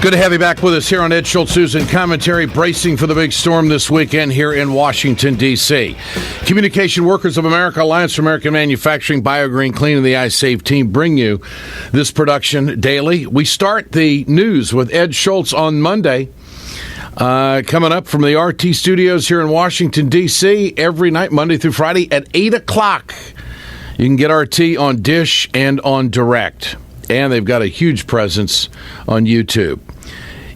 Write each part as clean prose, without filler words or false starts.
Good to have you back with us here on Ed Schultz News and Commentary, bracing for the big storm this weekend here in Washington, D.C. Communication Workers of America, Alliance for American Manufacturing, BioGreen Clean, and the iSave team bring you this production daily. We start the news with Ed Schultz on Monday. Coming up from the RT studios here in Washington, D.C. every night, Monday through Friday at 8 o'clock. You can get RT on Dish and on Direct. And they've got a huge presence on YouTube.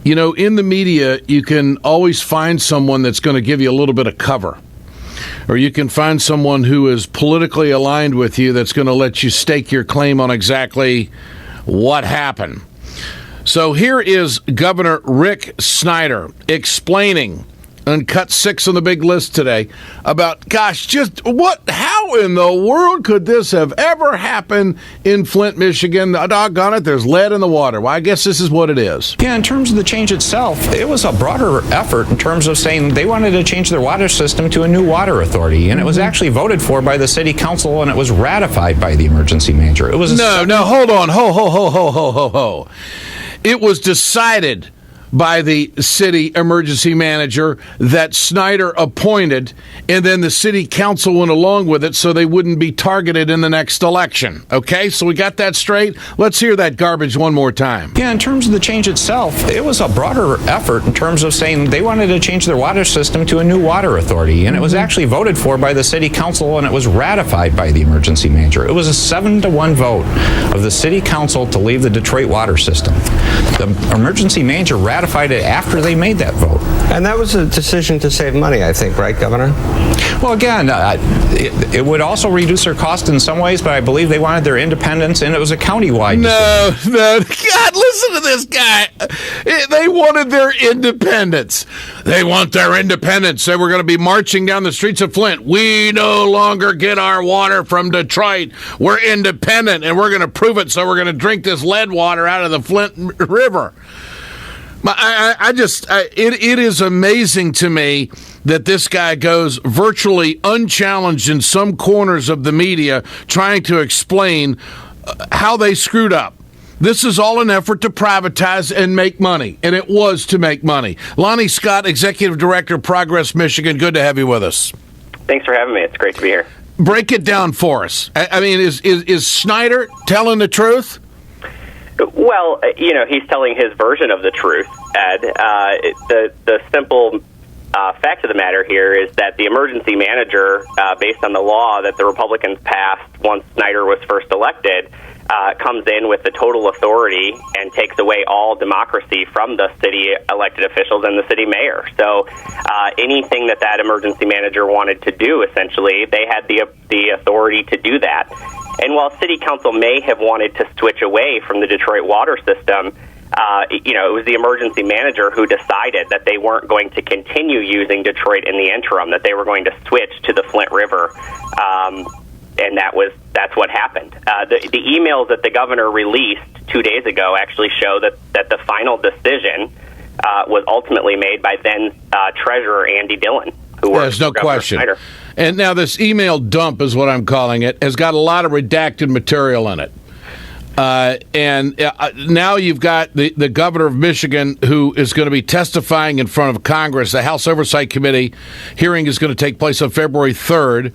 You know, in the media, you can always find someone that's going to give you a little bit of cover. Or you can find someone who is politically aligned with you that's going to let you stake your claim on exactly what happened. So here is Governor Rick Snyder explaining on Cut 6 on the big list today about, gosh, just how in the world could this have ever happened in Flint, Michigan? Doggone it, there's lead in the water. Well, I guess this is what it is. Yeah, in terms of the change itself, it was a broader effort in terms of saying they wanted to change their water system to a new water authority, and it was actually voted for by the city council, and it was ratified by the emergency manager. It was hold on. Ho. It was decided by the city emergency manager that Snyder appointed, and then the city council went along with it so they wouldn't be targeted in the next election. Okay, so we got that straight? Let's hear that garbage one more time. Yeah, in terms of the change itself, it was a broader effort in terms of saying they wanted to change their water system to a new water authority, and it was actually voted for by the city council, and it was ratified by the emergency manager. It was a 7-1 vote of the city council to leave the Detroit water system. The emergency manager ratified it after they made that vote. And that was a decision to save money, I think, right, Governor? Well, again, it would also reduce their cost in some ways, but I believe they wanted their independence, and it was a countywide decision. No. God, listen to this guy. They wanted their independence. They want their independence. They were going to be marching down the streets of Flint. We no longer get our water from Detroit. We're independent, and we're going to prove it, so we're going to drink this lead water out of the Flint River. It is amazing to me that this guy goes virtually unchallenged in some corners of the media trying to explain how they screwed up. This is all an effort to privatize and make money, and it was to make money. Lonnie Scott, Executive Director, Progress Michigan, good to have you with us. Thanks for having me. It's great to be here. Break it down for us. I mean, is Snyder telling the truth? Well, he's telling his version of the truth, Ed. The simple fact of the matter here is that the emergency manager, based on the law that the Republicans passed once Snyder was first elected, comes in with the total authority and takes away all democracy from the city elected officials and the city mayor. So anything that emergency manager wanted to do, essentially, they had the authority to do that. And while city council may have wanted to switch away from the Detroit water system, it was the emergency manager who decided that they weren't going to continue using Detroit in the interim, that they were going to switch to the Flint River. And that's what happened. The emails that the governor released 2 days ago actually show that the final decision was ultimately made by then Treasurer Andy Dillon, who was There's no question. Snyder. And now this email dump is what I'm calling it, has got a lot of redacted material in it. And now you've got the governor of Michigan who is going to be testifying in front of Congress. The House Oversight Committee hearing is going to take place on February 3rd.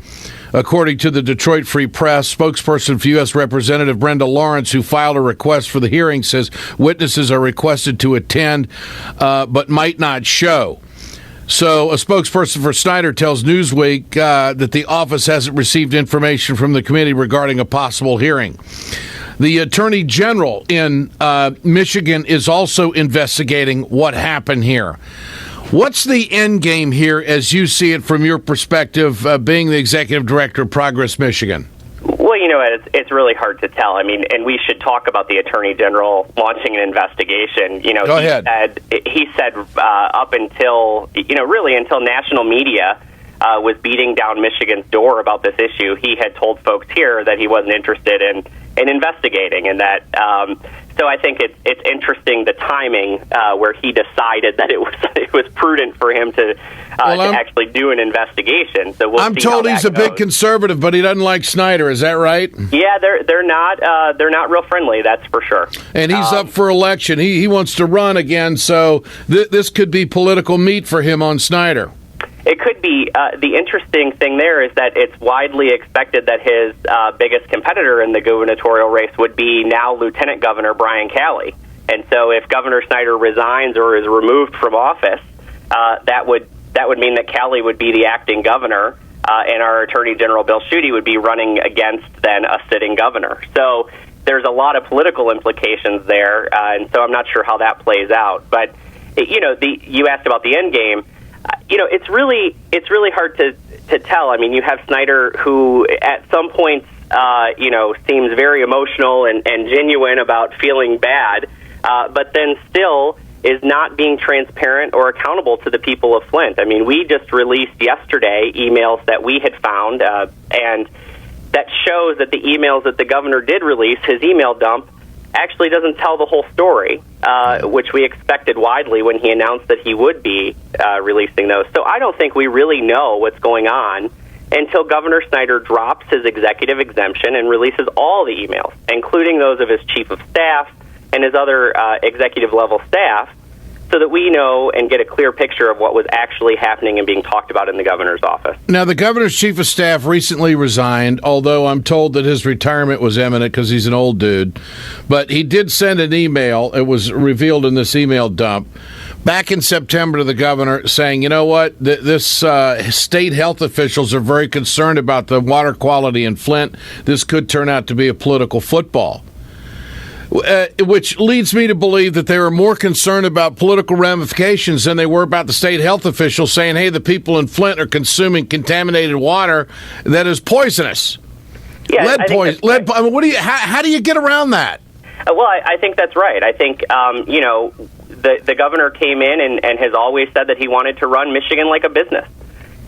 According to the Detroit Free Press, spokesperson for U.S. Representative Brenda Lawrence, who filed a request for the hearing, says witnesses are requested to attend but might not show. So a spokesperson for Snyder tells Newsweek that the office hasn't received information from the committee regarding a possible hearing. The Attorney General in Michigan is also investigating what happened here. What's the end game here as you see it from your perspective, being the Executive Director of Progress Michigan? Well, it's really hard to tell. I mean, and we should talk about the Attorney General launching an investigation. Go ahead. He said up until, really until national media was beating down Michigan's door about this issue, he had told folks here that he wasn't interested in investigating, and that. So I think it's interesting the timing where he decided that it was prudent for him to actually do an investigation. So I'm told he's a big conservative, but he doesn't like Snyder. Is that right? Yeah, they're not real friendly. That's for sure. And he's up for election. He wants to run again. So this could be political meat for him on Snyder. It could be. The interesting thing there is that it's widely expected that his biggest competitor in the gubernatorial race would be now Lieutenant Governor Brian Calley. And so if Governor Snyder resigns or is removed from office, that would mean that Calley would be the acting governor, and our Attorney General Bill Schuette would be running against then a sitting governor. So there's a lot of political implications there, and so I'm not sure how that plays out. But you asked about the end game. It's really hard to tell. I mean, you have Snyder, who at some points, seems very emotional and genuine about feeling bad, but then still is not being transparent or accountable to the people of Flint. I mean, we just released yesterday emails that we had found, and that shows that the emails that the governor did release, his email dump, actually doesn't tell the whole story, which we expected widely when he announced that he would be releasing those. So I don't think we really know what's going on until Governor Snyder drops his executive exemption and releases all the emails, including those of his chief of staff and his other executive-level staff, so that we know and get a clear picture of what was actually happening and being talked about in the governor's office. Now, the governor's chief of staff recently resigned, although I'm told that his retirement was imminent because he's an old dude. But he did send an email, it was revealed in this email dump, back in September to the governor saying, you know what, this state health officials are very concerned about the water quality in Flint. This could turn out to be a political football. Which leads me to believe that they were more concerned about political ramifications than they were about the state health officials saying, hey, the people in Flint are consuming contaminated water that is poisonous. Yeah, lead poison. Lead. I mean, how do you get around that? Well, I think that's right. I think, the governor came in and has always said that he wanted to run Michigan like a business.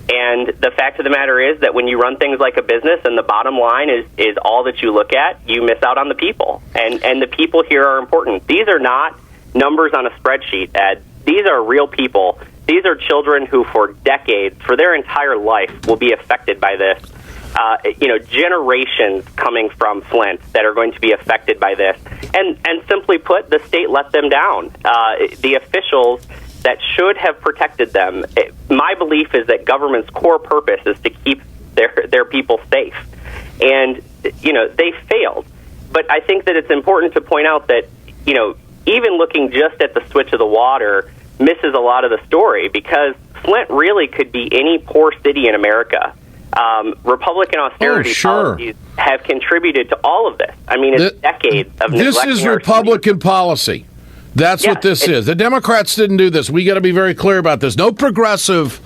And the fact of the matter is that when you run things like a business and the bottom line is all that you look at, you miss out on the people. And the people here are important. These are not numbers on a spreadsheet, Ed. These are real people. These are children who for decades, for their entire life, will be affected by this. Generations coming from Flint that are going to be affected by this. And simply put, the state let them down. The officials that should have protected them. My belief is that government's core purpose is to keep their people safe. And, they failed. But I think that it's important to point out that, even looking just at the switch of the water misses a lot of the story, because Flint really could be any poor city in America. Republican austerity policies have contributed to all of this. I mean, it's decades of neglecting. This is Republican policy. That's what this is. The Democrats didn't do this. We got to be very clear about this. No progressive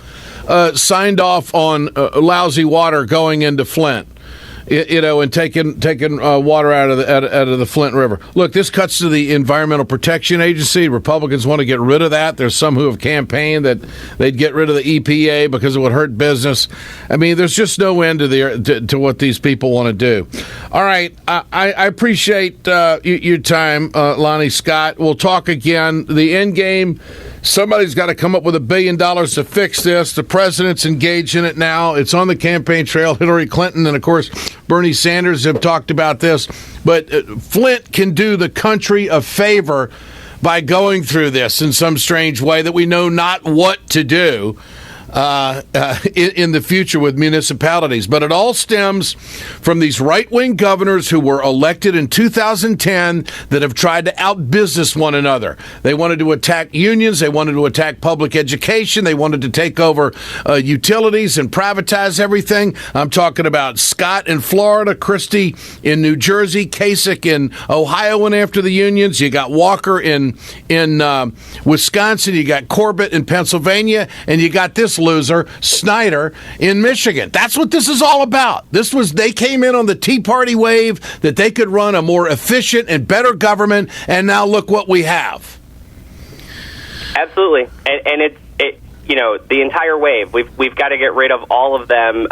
signed off on lousy water going into Flint, and taking water out of the Flint River. Look, this cuts to the Environmental Protection Agency. Republicans want to get rid of that. There's some who have campaigned that they'd get rid of the EPA because it would hurt business. I mean, there's just no end to what these people want to do. All right, I appreciate your time, Lonnie Scott. We'll talk again. The end game. Somebody's got to come up with $1 billion to fix this. The president's engaged in it now. It's on the campaign trail. Hillary Clinton and, of course, Bernie Sanders have talked about this. But Flint can do the country a favor by going through this in some strange way that we know not what to do in the future with municipalities. But it all stems from these right-wing governors who were elected in 2010 that have tried to out-business one another. They wanted to attack unions. They wanted to attack public education. They wanted to take over utilities and privatize everything. I'm talking about Scott in Florida, Christie in New Jersey, Kasich in Ohio went after the unions. You got Walker in Wisconsin. You got Corbett in Pennsylvania. And you got this loser, Snyder, in Michigan. That's what this is all about. They came in on the Tea Party wave that they could run a more efficient and better government, and now look what we have. Absolutely. And the entire wave. We've got to get rid of all of them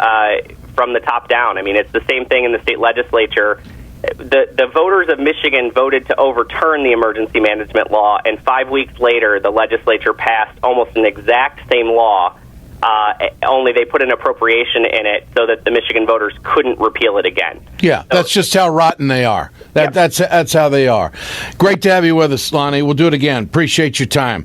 from the top down. I mean, it's the same thing in the state legislature. The voters of Michigan voted to overturn the emergency management law, and 5 weeks later, the legislature passed almost an exact same law. Only they put an appropriation in it so that the Michigan voters couldn't repeal it again. Yeah, that's just how rotten they are. That's how they are. Great to have you with us, Lonnie. We'll do it again. Appreciate your time.